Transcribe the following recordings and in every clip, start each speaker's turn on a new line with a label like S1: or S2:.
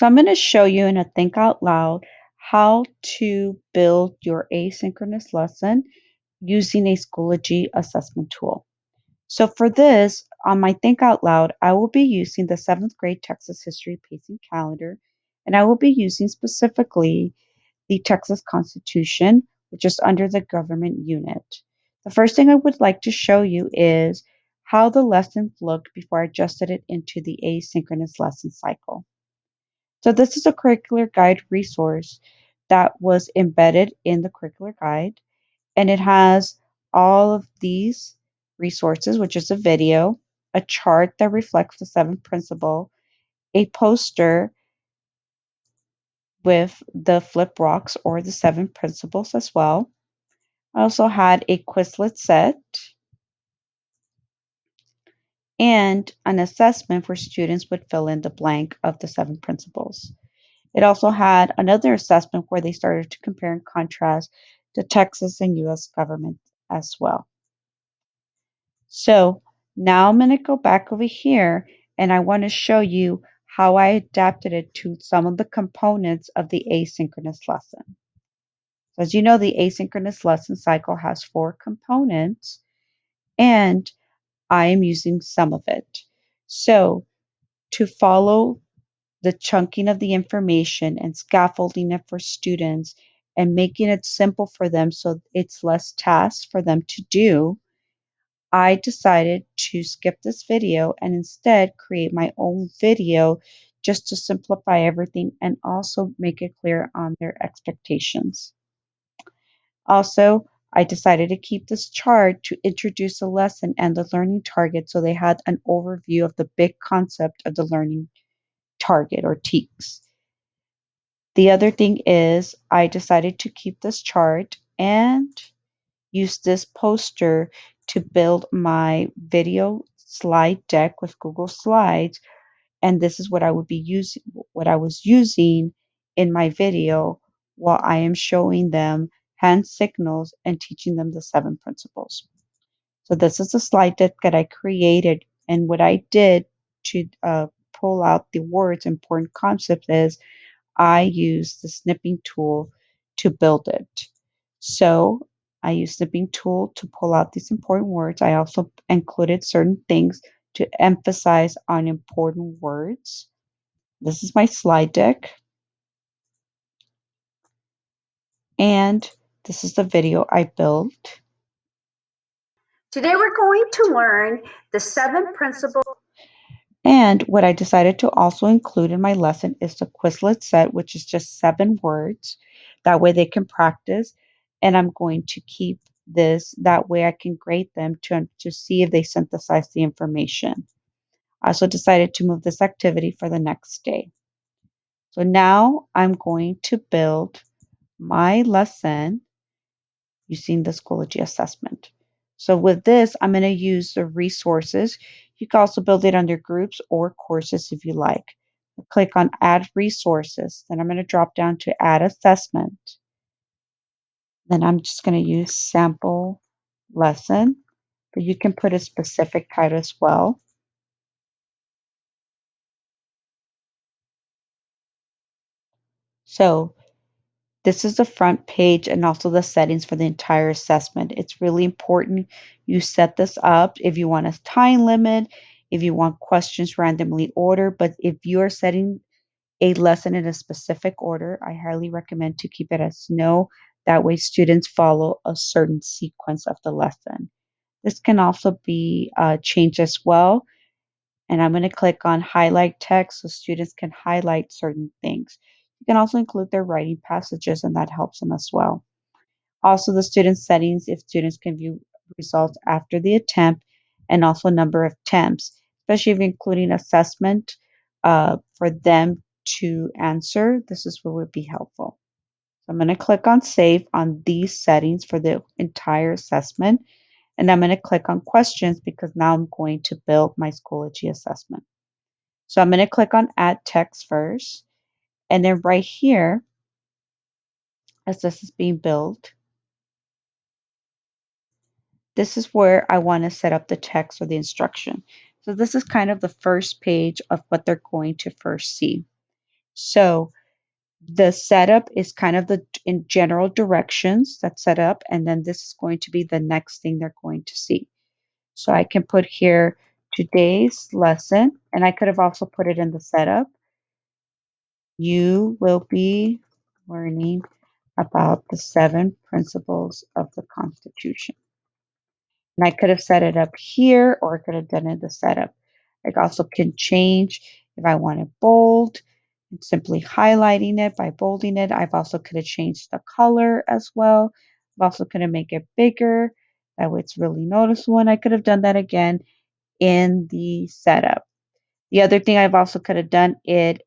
S1: So I'm going to show you in a Think Out Loud how to build your asynchronous lesson using a Schoology assessment tool. So for this, on my Think Out Loud, I will be using the 7th grade Texas History Pacing Calendar, and I will be using specifically the Texas Constitution, which is under the government unit. The first thing I would like to show you is how the lesson looked before I adjusted it into the asynchronous lesson cycle. So this is a curricular guide resource that was embedded in the curricular guide, and it has all of these resources, which is a video, a chart that reflects the 7th principle, a poster with the flip rocks or the 7 principles as well. I also had a Quizlet set and an assessment where students would fill in the blank of the 7 principles. It also had another assessment where they started to compare and contrast the Texas and US government as well. So now I'm going to go back over here and I want to show you how I adapted it to some of the components of the asynchronous lesson. So as you know, the asynchronous lesson cycle has 4 components and I am using some of it. So to follow the chunking of the information and scaffolding it for students and making it simple for them so it's less tasks for them to do, I decided to skip this video and instead create my own video just to simplify everything and also make it clear on their expectations. Also, I decided to keep this chart to introduce the lesson and the learning target so they had an overview of the big concept of the learning target or TEACS. The other thing is I decided to keep this chart and use this poster to build my video slide deck with Google Slides. And this is what I would be using, what I was using in my video while I am showing them hand signals and teaching them the 7 principles. So this is a slide deck that I created. And what I did to pull out the words, important concepts is I use the snipping tool to build it. So I use snipping tool to pull out these important words. I also included certain things to emphasize on important words. This is my slide deck. And this is the video I built.
S2: Today we're going to learn the 7 principles.
S1: And what I decided to also include in my lesson is the Quizlet set, which is just 7 words. That way they can practice. And I'm going to keep this. That way I can grade them to see if they synthesize the information. I also decided to move this activity for the next day. So now I'm going to build my lesson using the Schoology assessment. So with this, I'm going to use the resources. You can also build it under groups or courses if you like. Click on Add Resources. Then I'm going to drop down to Add Assessment. Then I'm just going to use Sample Lesson, but you can put a specific title as well. So this is the front page and also the settings for the entire assessment. It's really important you set this up if you want a time limit, if you want questions randomly ordered, but if you are setting a lesson in a specific order, I highly recommend to keep it as no. That way students follow a certain sequence of the lesson. This can also be changed as well. And I'm going to click on highlight text so students can highlight certain things. You can also include their writing passages and that helps them as well. Also the student settings, if students can view results after the attempt and also number of attempts, especially if you're including assessment for them to answer, this is what would be helpful. So I'm going to click on save on these settings for the entire assessment. And I'm going to click on questions because now I'm going to build my Schoology assessment. So I'm going to click on add text first. And then right here, as this is being built, this is where I want to set up the text or the instruction. So this is kind of the first page of what they're going to first see. So the setup is kind of the in general directions that's set up, and then this is going to be the next thing they're going to see. So I can put here today's lesson, and I could have also put it in the setup. You will be learning about the 7 principles of the Constitution. And I could have set it up here, or I could have done it in the setup. I also can change if I want it bold and simply highlighting it by bolding it. I've also could have changed the color as well. I've also could have make it bigger. That way it's really noticeable. And I could have done that again in the setup. The other thing I've also could have done it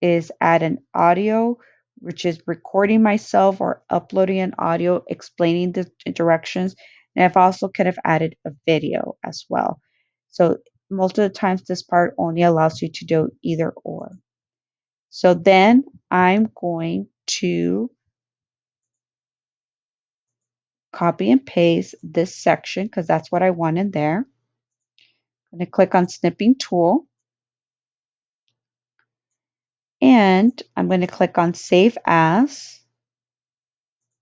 S1: is add an audio, which is recording myself or uploading an audio explaining the directions. And I've also kind of added a video as well. So most of the times this part only allows you to do either or. So then I'm going to copy and paste this section because that's what I want in there. I'm going to click on snipping tool and I'm going to click on save as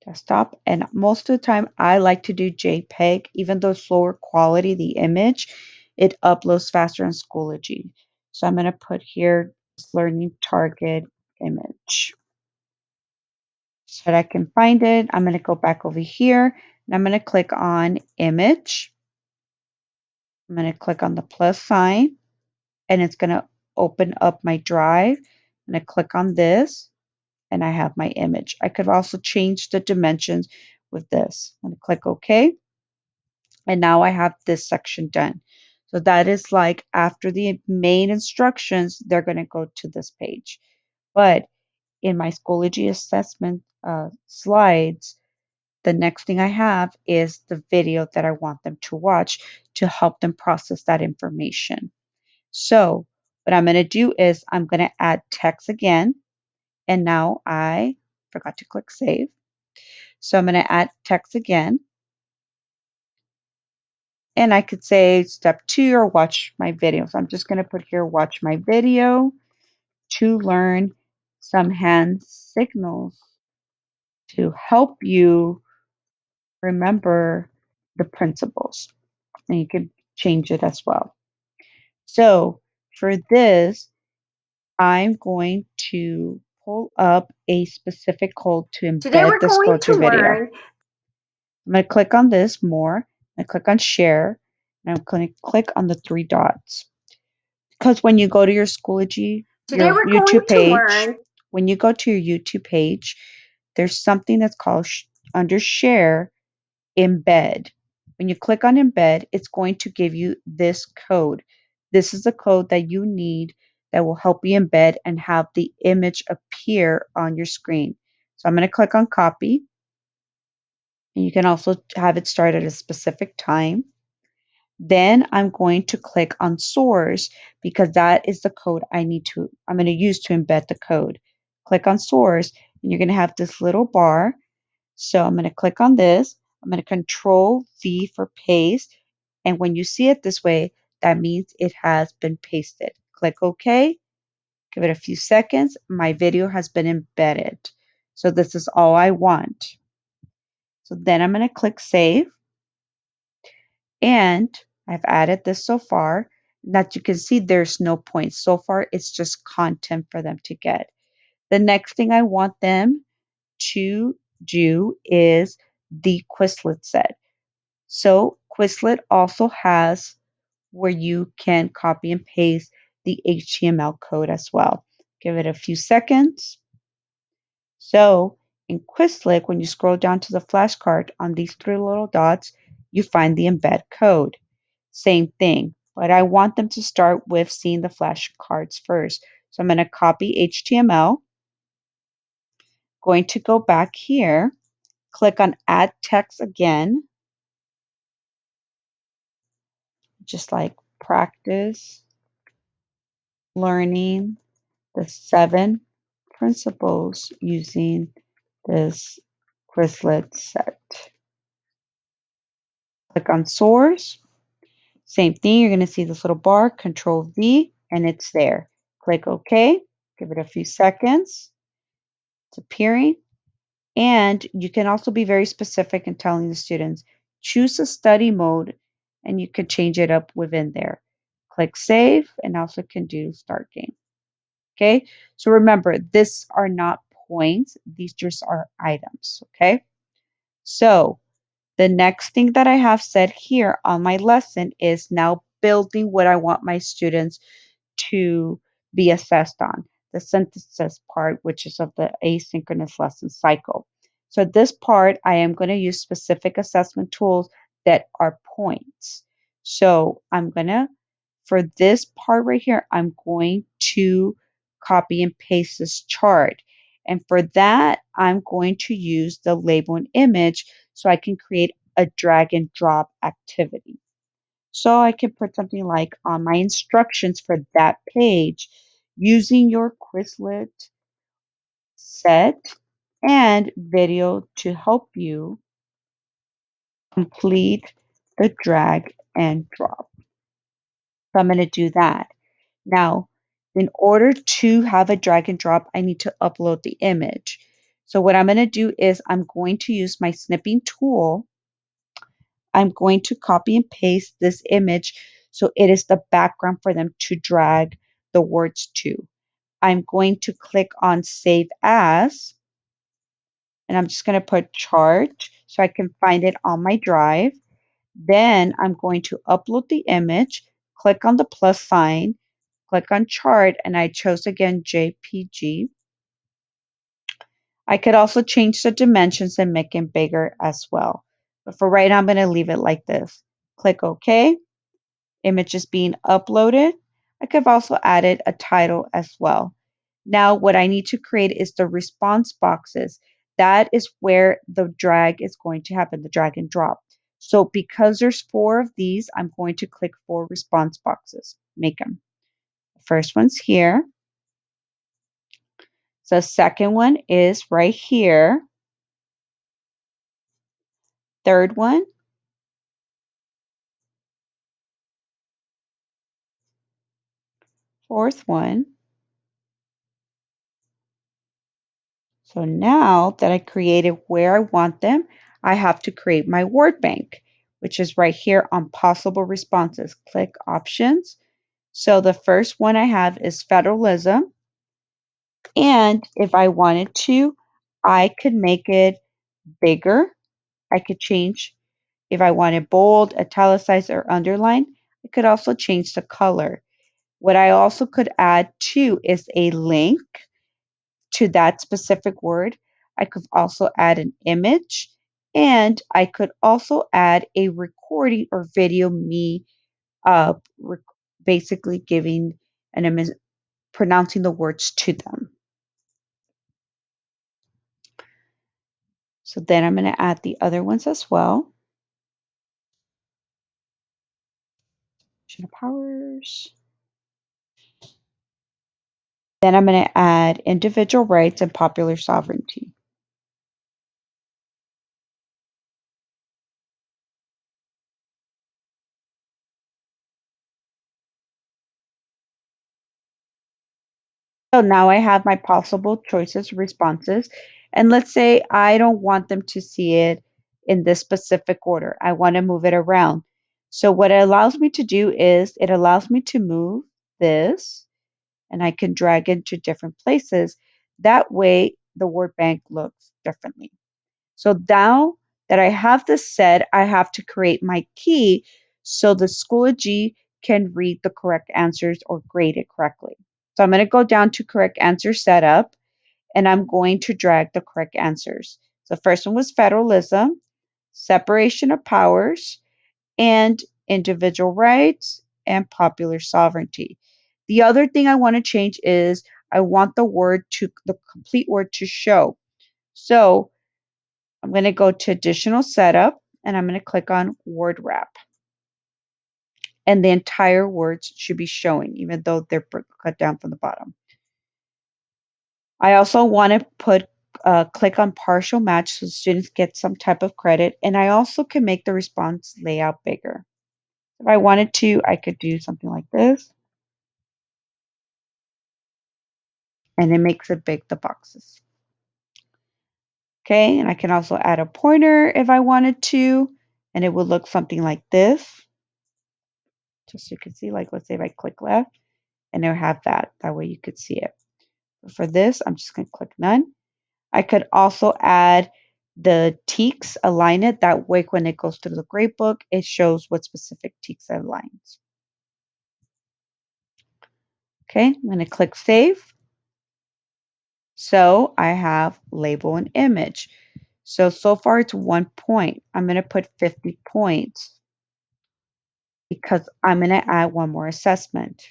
S1: desktop. And most of the time, I like to do JPEG, even though slower quality, the image, it uploads faster in Schoology. So I'm going to put here learning target image so that I can find it. I'm going to go back over here and I'm going to click on image. I'm going to click on the plus sign and it's going to open up my drive. I'm going to click on this and I have my image. I could also change the dimensions with this. I'm going to click OK. And now I have this section done. So that is like after the main instructions, they're going to go to this page. But in my Schoology assessment slides, the next thing I have is the video that I want them to watch to help them process that information. So what I'm going to do is I'm going to add text again. And now I forgot to click save. So I'm going to add text again. And I could say step 2 or watch my video. So I'm just going to put here watch my video to learn some hand signals to help you remember the principles. And you can change it as well. So for this, I'm going to pull up a specific code to
S2: Today
S1: embed
S2: we're
S1: the
S2: going
S1: Schoology
S2: to
S1: video.
S2: learn.
S1: I'm going to click on this more. I'm going to click on share. And I'm going to click on the 3 dots. Because when you go to your Schoology,
S2: Today
S1: your
S2: we're going
S1: YouTube
S2: to
S1: page,
S2: learn.
S1: when you go to your YouTube page, there's something that's called under share embed. When you click on embed, it's going to give you this code. This is the code that you need that will help you embed and have the image appear on your screen. So I'm going to click on copy. And you can also have it start at a specific time. Then I'm going to click on source because that is the code I'm going to use to embed the code. Click on source and you're going to have this little bar. So I'm going to click on this. I'm going to control V for paste. And when you see it this way, that means it has been pasted. Click OK. Give it a few seconds. My video has been embedded. So this is all I want. So then I'm going to click save. And I've added this so far that you can see there's no points. So far, it's just content for them to get. The next thing I want them to do is the Quizlet set. So Quizlet also has where you can copy and paste the HTML code as well. Give it a few seconds. So in Quizlet, when you scroll down to the flashcard on these 3 little dots, you find the embed code. Same thing, but I want them to start with seeing the flashcards first. So I'm going to copy HTML, going to go back here, click on add text again, just like practice learning the 7 principles using this Quizlet set. Click on source. Same thing, you're going to see this little bar, Control V, and it's there. Click OK. Give it a few seconds. It's appearing. And you can also be very specific in telling the students, choose a study mode, and you could change it up within there. Click save and also can do start game. Okay. So remember, these are not points. These just are items. Okay. So the next thing that I have said here on my lesson is now building what I want my students to be assessed on, the synthesis part, which is of the asynchronous lesson cycle. So this part, I am going to use specific assessment tools that are points. So I'm going to, for this part right here, I'm going to copy and paste this chart. And for that, I'm going to use the label and image so I can create a drag and drop activity. So I can put something like on my instructions for that page, using your Quizlet set and video to help you complete the drag and drop. So I'm going to do that. Now, in order to have a drag and drop, I need to upload the image. So what I'm going to do is I'm going to use my snipping tool. I'm going to copy and paste this image so it is the background for them to drag the words to. I'm going to click on Save As, and I'm just going to put chart so I can find it on my drive. Then I'm going to upload the image, click on the plus sign, click on chart, and I chose again JPG. I could also change the dimensions and make it bigger as well. But for right now, I'm going to leave it like this. Click OK. Image is being uploaded. I could have also added a title as well. Now, what I need to create is the response boxes. That is where the drag is going to happen, the drag and drop. So because there's 4 of these, I'm going to click 4 response boxes, make them. The first one's here. So the second one is right here. Third one, fourth one. So now that I created where I want them, I have to create my word bank, which is right here on possible responses. Click options. So the first one I have is federalism. And if I wanted to, I could make it bigger. I could change if I wanted bold, italicized, or underline. I could also change the color. What I also could add too is a link to that specific word. I could also add an image, and I could also add a recording or video me uh, rec- basically giving an image, pronouncing the words to them. So then I'm going to add the other ones as well. Powers. Then I'm going to add individual rights and popular sovereignty. So now I have my possible choices, responses, and let's say I don't want them to see it in this specific order. I want to move it around. So what it allows me to do is it allows me to move this, and I can drag into different places. That way the word bank looks differently. So now that I have this set, I have to create my key so the Schoology can read the correct answers or grade it correctly. So I'm going to go down to correct answer setup, and I'm going to drag the correct answers. So the first one was federalism, separation of powers, and individual rights and popular sovereignty. The other thing I want to change is I want the complete word to show. So I'm going to go to additional setup, and I'm going to click on word wrap. And the entire words should be showing, even though they're cut down from the bottom. I also want to click on partial match so students get some type of credit. And I also can make the response layout bigger. If I wanted to, I could do something like this. and it makes it big, the boxes. Okay, and I can also add a pointer if I wanted to, and it would look something like this. Just so you can see, like let's say if I click left, and it'll have that. That way you could see it. But for this, I'm just going to click none. I could also add the teaks, align it. That way when it goes through the gradebook, it shows what specific teaks it aligns. Okay, I'm going to click save. So I have label and image. So far it's 1 point. I'm going to put 50 points because I'm going to add one more assessment.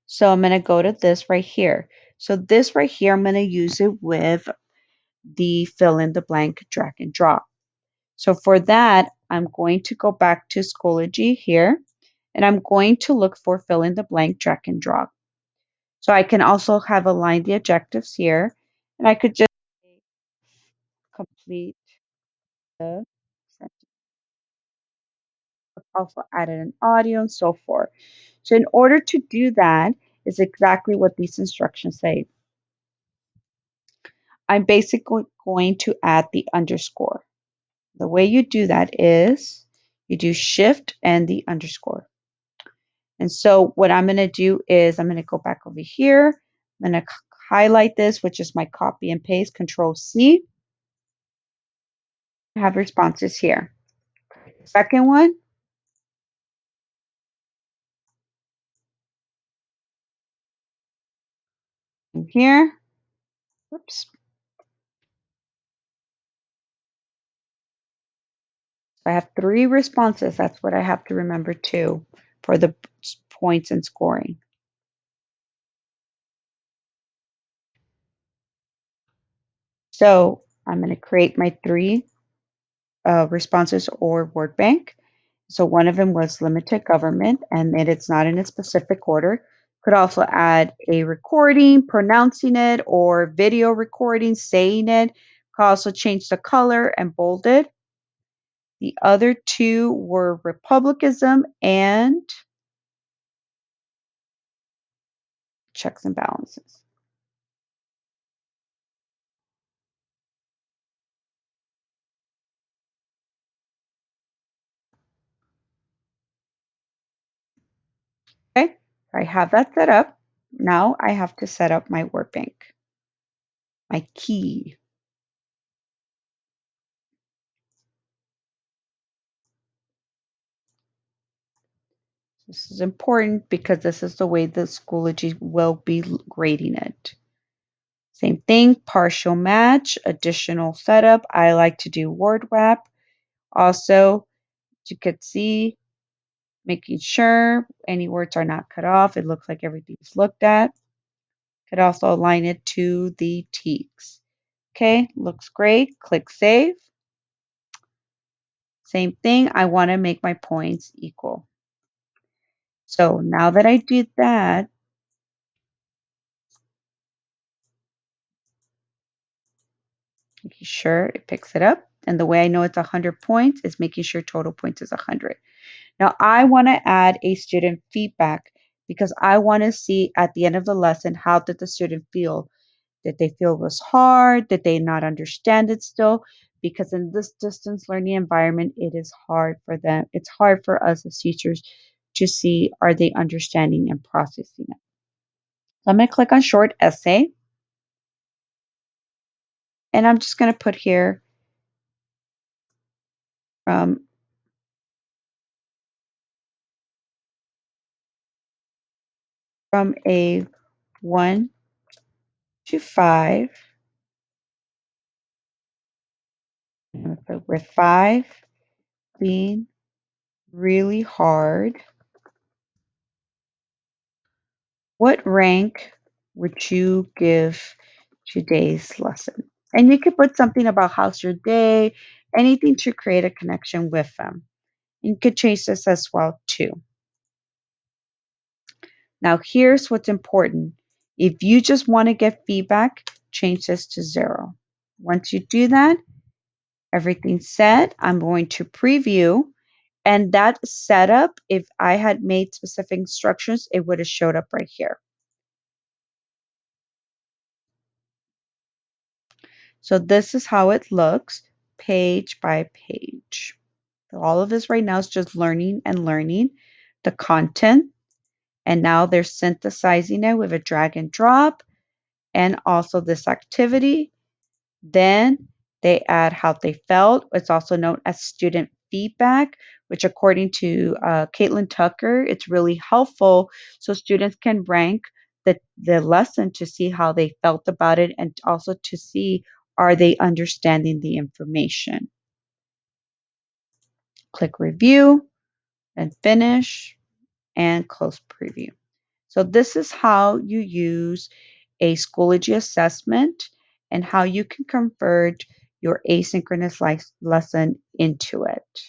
S1: So I'm going to go to this right here. So this right here, I'm going to use it with the fill in the blank drag and drop. So for that, I'm going to go back to Schoology here, and I'm going to look for fill in the blank drag and drop. So I can also have aligned the objectives here, and I could just complete the sentence. Also added an audio and so forth. So in order to do that is exactly what these instructions say. I'm basically going to add the underscore. The way you do that is you do shift and the underscore. And so what I'm going to do is I'm going to go back over here. I'm going to highlight this, which is my copy and paste, Control C. I have responses here. Second one, in here. Oops. I have 3 responses. That's what I have to remember too for the points and scoring. So I'm going to create my 3 responses or word bank. So one of them was limited government, and it's not in a specific order. Could also add a recording, pronouncing it, or video recording, saying it. Could also change the color and bold it. The other 2 were republicanism and checks and balances. Okay, so I have that set up. Now I have to set up my word bank, my key. This is important because this is the way the Schoology will be grading it. Same thing, partial match, additional setup. I like to do word wrap. Also, you could see, making sure any words are not cut off. It looks like everything's looked at. Could also align it to the teaks. Okay, looks great. Click save. Same thing, I want to make my points equal. So now that I did that, making sure it picks it up. And the way I know it's 100 points is making sure total points is 100. Now I want to add a student feedback because I want to see at the end of the lesson, how did the student feel? Did they feel it was hard? Did they not understand it still? Because in this distance learning environment, it is hard for them. It's hard for us as teachers to see, are they understanding and processing it? So I'm going to click on short essay, and I'm just going to put here from a 1 to 5, with 5 being really hard. What rank would you give today's lesson? And you could put something about how's your day, anything to create a connection with them. You could change this as well too. Now here's what's important. If you just want to get feedback, change this to 0. Once you do that, everything's set. I'm going to preview. And that setup, if I had made specific instructions, it would have showed up right here. So this is how it looks page by page. So all of this right now is just learning and learning the content. And now they're synthesizing it with a drag and drop and also this activity. Then they add how they felt. It's also known as student feedback, which, according to Caitlin Tucker, it's really helpful so students can rank the lesson to see how they felt about it and also to see are they understanding the information. Click review and finish and close preview. So this is how you use a Schoology assessment and how you can convert your asynchronous lesson into it.